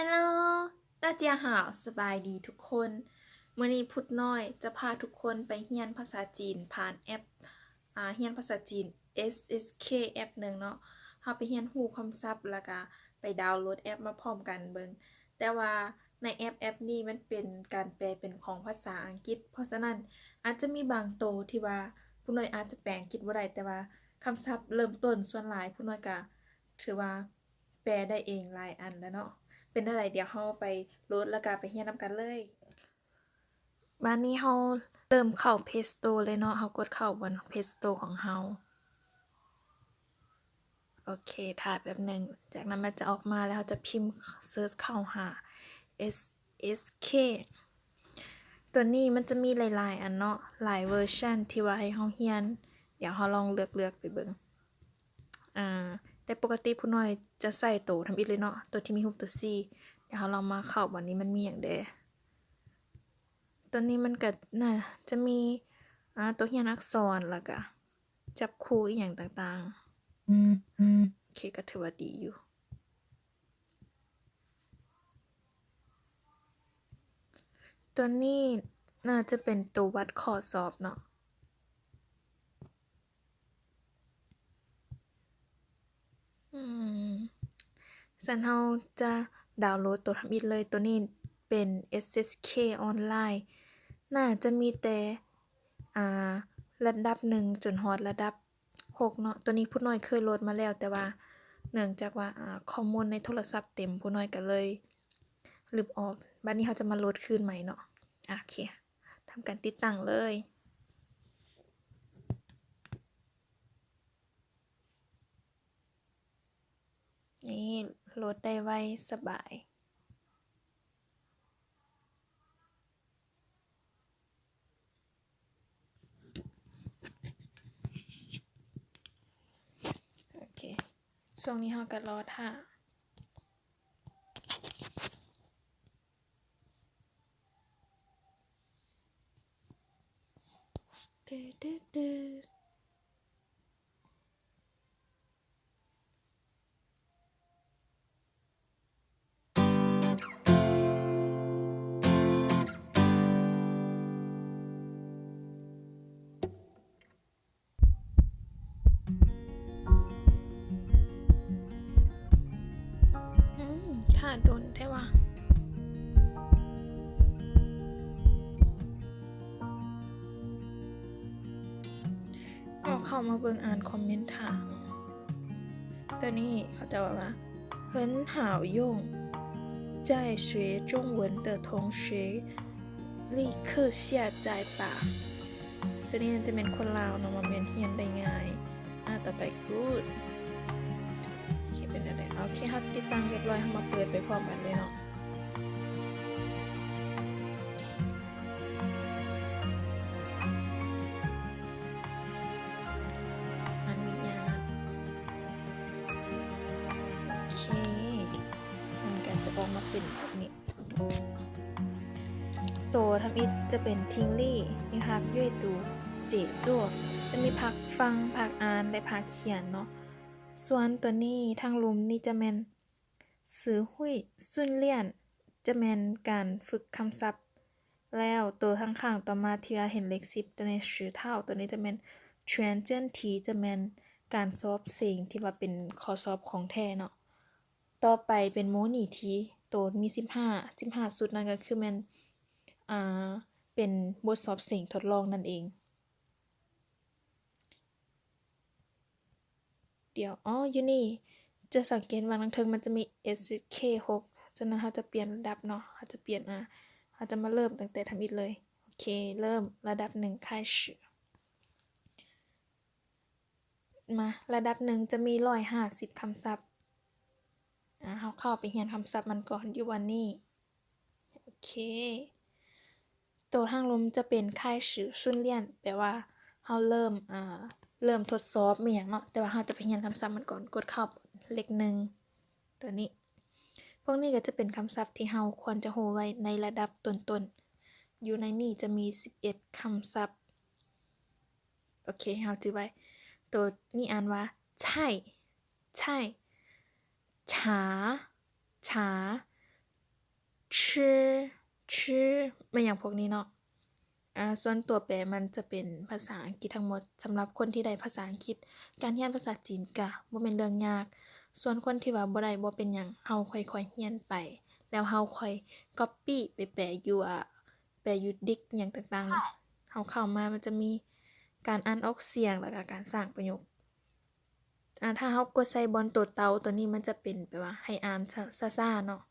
ฮัลโหล大家好สบายดีทุกคนมื้อนี้พุดน้อยจะพาทุกคนไปเรียนภาษาจีนผ่านแอปเรียนภาษาจีน SSK แอปหนึ่งเนาะเฮาไปเรียนรู้คำศัพท์แล้วก็ไปดาวน์โหลดแอปมาพร้อมกันเบิ่งแต่ว่าในแอปนี้มันเป็นการแปลเป็นของภาษาอังกฤษเพราะฉะนั้นอาจจะมีบางโตที่ว่าผู้น้อยอาจจะแปลอังกฤษบ่ได้แต่ว่าคำศัพท์เริ่มต้นส่วนหลายผู้น้อยก็ถือว่าแปลได้เองหลายอันแล้วเนาะ เป็นอะไรเดี๋ยวเราไปโหลดแล้วก็ไปเรียนนำกันเลยบ้านนี้เราเริ่มเข้า Play Store เลยเนาะเรากดเข้าบน Play Store ของเราโอเคถ่ายแป๊บหนึ่งจากนั้นมันจะออกมาแล้วเราจะพิมพ์เซิร์ชเข้าหา SSK ตัวนี้มันจะมีหลายๆอันเนาะหลายเวอร์ชันที่ว่าให้เราเรียนเดี๋ยวเราลองเลือกไปเบิ่งแต่ปกติผู้น้อยจะใส่โตทำอิฐเลยเนาะตัวที่มีรูปตัว C เดี๋ยวเราลองมาเข้าวันนี้มันมีอย่างใดตัวนี้มันก็น่าจะมีตัวเรียนอักษรแล้วก็จับคู่อีหยังต่างๆโอเคก็ถือว่าดีอยู่ตัวนี้น่าจะเป็นตัววัดข้อสอบเนาะสันเราจะดาวน์โหลดตัวทำอิฐเลยตัวนี้เป็น SSK ออนไลน์น่าจะมีแต่ระดับ1จนฮอดระดับ6เนาะตัวนี้ผู้น้อยเคยโหลดมาแล้วแต่ว่าเนื่องจากว่าข้อมูลในโทรศัพท์เต็มผู้น้อยก็เลยลืมออกบัดนี้เราจะมาโหลดคืนใหม่เนาะโอเคทำการติดตั้งเลยนี่โหลดได้ไวสบายโอเคช่วงนี้เราก็รอท่าดื้อท่าโดนแท้ว่าเอาเข้ามาเบิ่งอ่านคอมเมนต์ท่าตัวนี้เขาจะว่า很好用在学中文的同学立刻下载吧ตัวนี้จะเป็นคนลาวเนาะมาเมนเฮียนได้ง่ายต่อไป good โอเคเป็นอะไรโอเคครับติดตั้งเรียบร้อยเรามาเปิดไปพร้อมกันเลยเนาะอนุญาตโอเคมันก็จะออกมาเป็นแบบนี้ตัวทำอิฐจะเป็นทิงลี่มีพักย่วยตูเสียจั่วจะมีพักฟังพักอ่านและพักเขียนเนาะส่วนตัวนี้ทางลุมนี่จะแม่นสื่อหุ้ยสุ่นเลี่ยนจะแม่นการฝึกคำศัพท์แล้วตัวข้างๆต่อมาที่ว่าเห็นเลข10ตัวนี้ชื่อเท่าตัวนี้จะแม่นเทรนเจนทีจะแม่นการสอบเสียงที่ว่าเป็นข้อสอบของแท้เนาะต่อไปเป็นโมนีทีตัวมี15สุดนั่นก็คือแม่นเป็นบทสอบเสียงทดลองนั่นเองเดี๋ยวอยู่นี่จะสังเกตว่าทางเทิงมันจะมี SK6 ฉะนั้นเราจะเปลี่ยนระดับเนาะเราจะเปลี่ยนเราจะมาเริ่มตั้งแต่ทำอิฐเลยโอเคเริ่มระดับ1开始มาระดับ1จะมี150คำศัพท์เราเข้าไปเรียนคำศัพท์มันก่อนอยู่วันนี้โอเคตัวทางลมจะเป็น开始训练แปลว่าเราเริ่มทดสอบมีหยังเนาะแต่ว่าเราจะไปเรียนคำศัพท์มันก่อนกดเข้าเลข1ตัวนี้พวกนี้ก็จะเป็นคำศัพท์ที่เราควรจะรู้ไว้ในระดับต้นๆอยู่ในนี้จะมี11คำศัพท์โอเคเราจื้อไว้ตัวนี้อ่านว่าใช่ใช่ฉา ชื่อชื่อไม่อย่างพวกนี้เนาะส่วนตัวแปรมันจะเป็นภาษาอังกฤษทั้งหมดสำหรับคนที่ได้ภาษาอังกฤษการเรียนภาษาจีนก็บ่แม่นเรื่องยากส่วนคนที่ว่าบ่ได้บ่เป็นหยังเฮาค่อยๆเรียนไปแล้วเฮาค่อยก๊อบปี้ไปแปะอยู่แปะอยู่ดิกอิหยังต่างๆเฮาเข้ามามันจะมีการอ่านออกเสียงแล้วก็การสร้างประโยคถ้าเฮากดใส่บอนตัวเตาตัวนี้มันจะเป็นแปลว่าให้อ่านช้าๆเนาะ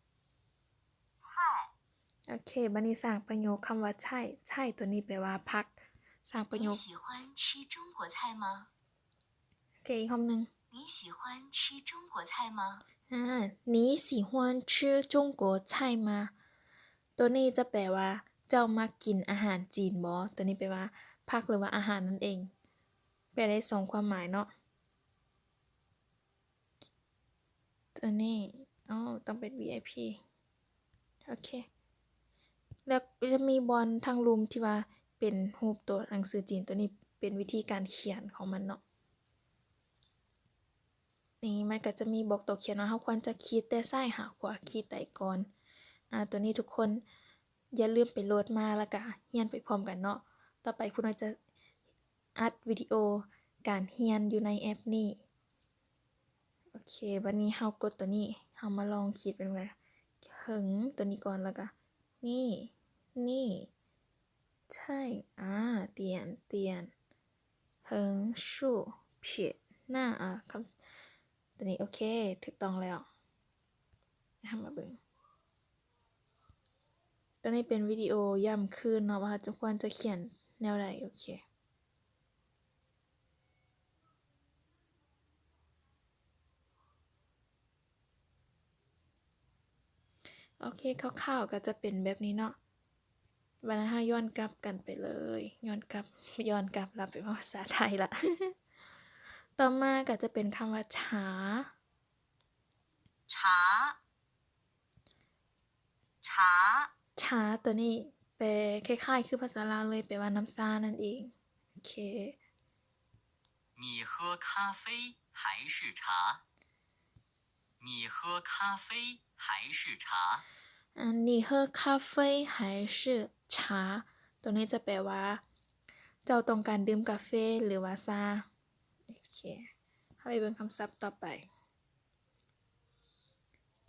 โอเคบัดนี้สร้างประโยคคำว่าใช่ใช่ตัวนี้แปลว่าพักสร้างประโยค你喜欢吃中国菜吗โอเคอีกคำหนึ่ง你喜欢吃中国菜吗你喜欢吃中国菜吗ตัวนี้จะแปลว่าเจ้ามักกินอาหารจีนบ่ตัวนี้แปลว่าพักหรือว่าอาหารนั่นเองแปลได้2ความหมายเนาะตัวนี้ต้องเป็น VIP โอเคแล้วจะมีบอลทางรูมที่ว่าเป็นรูปตัวหนังสือจีนตัวนี้เป็นวิธีการเขียนของมันเนาะนี่มันก็จะมีบอกตัวเขียนว่าเราควรจะคิดแต่ซ้ายหาขวาคิดใดก่อนตัวนี้ทุกคนอย่าลืมไปโหลดมาแล้วก็เรียนไปพร้อมกันเนาะต่อไปคุณจะอัดวิดีโอการเรียนอยู่ในแอปนี้โอเควันนี้เฮากดตัวนี้เฮามาลองคิดเป็นไงถึงตัวนี้ก่อนแล้วก็นี่ใช่เตียน横竖撇หน้าคำตัวนี้โอเคถูกต้องแล้วทำมาเบิ่งตัวนี้เป็นวิดีโอย่ำคืนเนาะว่าจะควรจะเขียนแนวใดโอเคคร่าวๆก็จะเป็นแบบนี้เนาะวันนี้ย้อนกลับกันไปเลยย้อนกลับรับไปภาษาไทยละ ต่อมาก็จะเป็นคำว่าช้าตัวนี้แปลคล้ายๆคือภาษาลาวเลยแปลว่าน้ำซ่านั่นเองโอเค你喝咖啡还是茶你喝咖啡还是茶你喝咖啡还是茶ตัวนี้จะแปลว่าเจ้าต้องการดื่มกาแฟหรือว่าชาโอเคเข้าไปเป็นคำศัพท์ต่อไป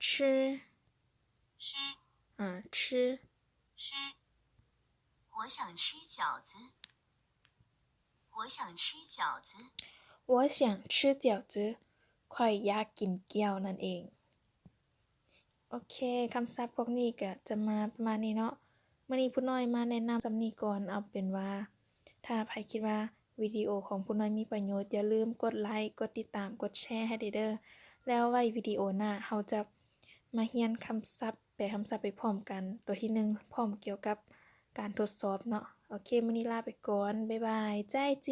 吃我想吃饺子我想吃饺子ข่อยอยากกินเกี๊ยวนั่นเองโอเคคำศัพท์พวกนี้ก็จะมาประมาณนี้เนาะมื้อนี้ผู้น้อยมาแนะนำสำนี้ก่อนเอาเป็นว่าถ้าใครคิดว่าวิดีโอของผู้น้อยมีประโยชน์อย่าลืมกดไลค์กดติดตามกดแชร์ให้เด้อแล้วไว้วิดีโอหน้าเราจะมาเรียนคำศัพท์แปลคำศัพท์ไปพร้อมกันตัวที่1พร้อมเกี่ยวกับการทดสอบเนาะโอเคมื้อนี้ลาไปก่อนบ๊ายบาย再见